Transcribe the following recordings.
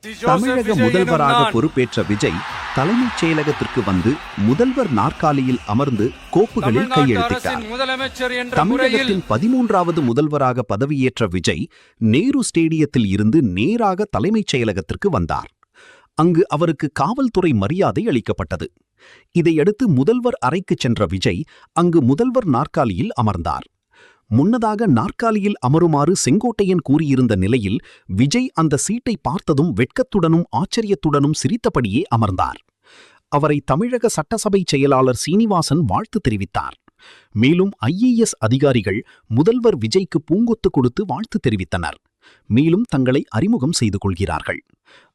தமிழக முதல்வராக பொறுப்பேற்ற விஜய் தலைமைச் செயலகத்திற்கு வந்து முதல்வர் நாற்காலியில் அமர்ந்து கோப்புகளில் கையெழுத்திட்டார். தமிழகத்தின் 13வது முதல்வராக பதவியேற்ற விஜய் நேரு ஸ்டேடியத்தில் இருந்து நேராக தலைமைச் செயலகத்திற்கு வந்தார். அங்கு அவருக்கு காவல்துறை மரியாதை அளிக்கப்பட்டது. இதையடுத்து முதல்வர் அறைக்கு சென்ற விஜய் அங்கு முதல்வர் நாற்காலியில் அமர்ந்தார். முன்னதாக நாற்காலியில் அமருமாறு செங்கோட்டையன் கூறியிருந்த நிலையில் விஜய் அந்த சீட்டை பார்த்ததும் வெட்கத்துடனும் ஆச்சரியத்துடனும் சிரித்தபடியே அமர்ந்தார். அவரை தமிழக சட்டசபை செயலாளர் சீனிவாசன் வாழ்த்து தெரிவித்தார். மேலும் IAS அதிகாரிகள் முதல்வர் விஜய்க்கு பூங்கொத்து கொடுத்து வாழ்த்து தெரிவித்தனர். மேலும் தங்களை அறிமுகம் செய்து கொள்கிறார்கள்.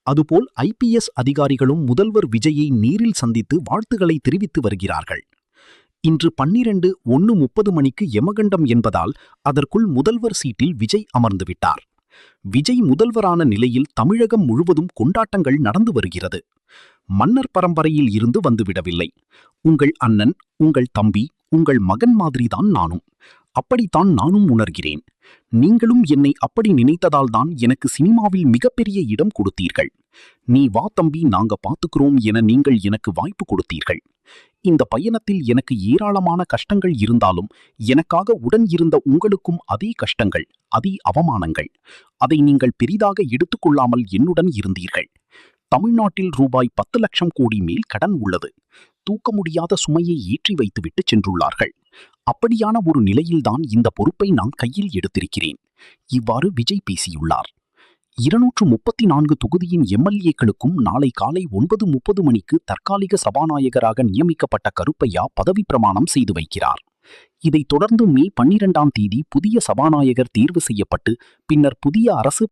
அதுபோல் IPS அதிகாரிகளும் முதல்வர் விஜயை நேரில் சந்தித்து வாழ்த்துக்களை தெரிவித்து வருகிறார்கள். இன்று 12:30 மணிக்கு யமகண்டம் என்பதால் அதற்குள் முதல்வர் சீட்டில் விஜய் அமர்ந்துவிட்டார். விஜய் முதல்வரான நிலையில் தமிழகம் முழுவதும் கொண்டாட்டங்கள் நடந்து வருகிறது. மன்னர் பரம்பரையில் இருந்து வந்துவிடவில்லை. உங்கள் அண்ணன், உங்கள் தம்பி, உங்கள் மகன் மாதிரிதான் நானும். அப்படித்தான் நானும் உணர்கிறேன். நீங்களும் என்னை அப்படி நினைத்ததால்தான் எனக்கு சினிமாவில் மிகப்பெரிய இடம் கொடுத்தீர்கள். நீ வா தம்பி, நாங்க பார்த்துக்கிறோம் என நீங்கள் எனக்கு வாய்ப்பு கொடுத்தீர்கள். இந்த பயணத்தில் எனக்கு ஏராளமான கஷ்டங்கள் இருந்தாலும் எனக்காக உடன் இருந்த உங்களுக்கும் அதே கஷ்டங்கள், அதே அவமானங்கள். அதை நீங்கள் பெரிதாக எடுத்துக்கொள்ளாமல் என்னுடன் இருந்தீர்கள். தமிழ்நாட்டில் ரூபாய் 10 லட்சம் கோடி மேல் கடன் உள்ளது. தூக்க முடியாத சுமையை ஏற்றி வைத்துவிட்டு சென்றுள்ளார்கள். அப்படியான ஒரு நிலையில்தான் இந்த பொறுப்பை நான் கையில் எடுத்திருக்கிறேன். இவ்வாறு விஜய் பேசியுள்ளார். 234 தொகுதியின் MLAக்களுக்கும் நாளை காலை 9:30 மணிக்கு தற்காலிக சபாநாயகராக நியமிக்கப்பட்ட கருப்பையா பதவி பிரமாணம் செய்து வைக்கிறார். இதைத் தொடர்ந்து மே 12ஆம் தேதி புதிய சபாநாயகர் தேர்வு செய்யப்பட்டு பின்னர் புதிய அரசு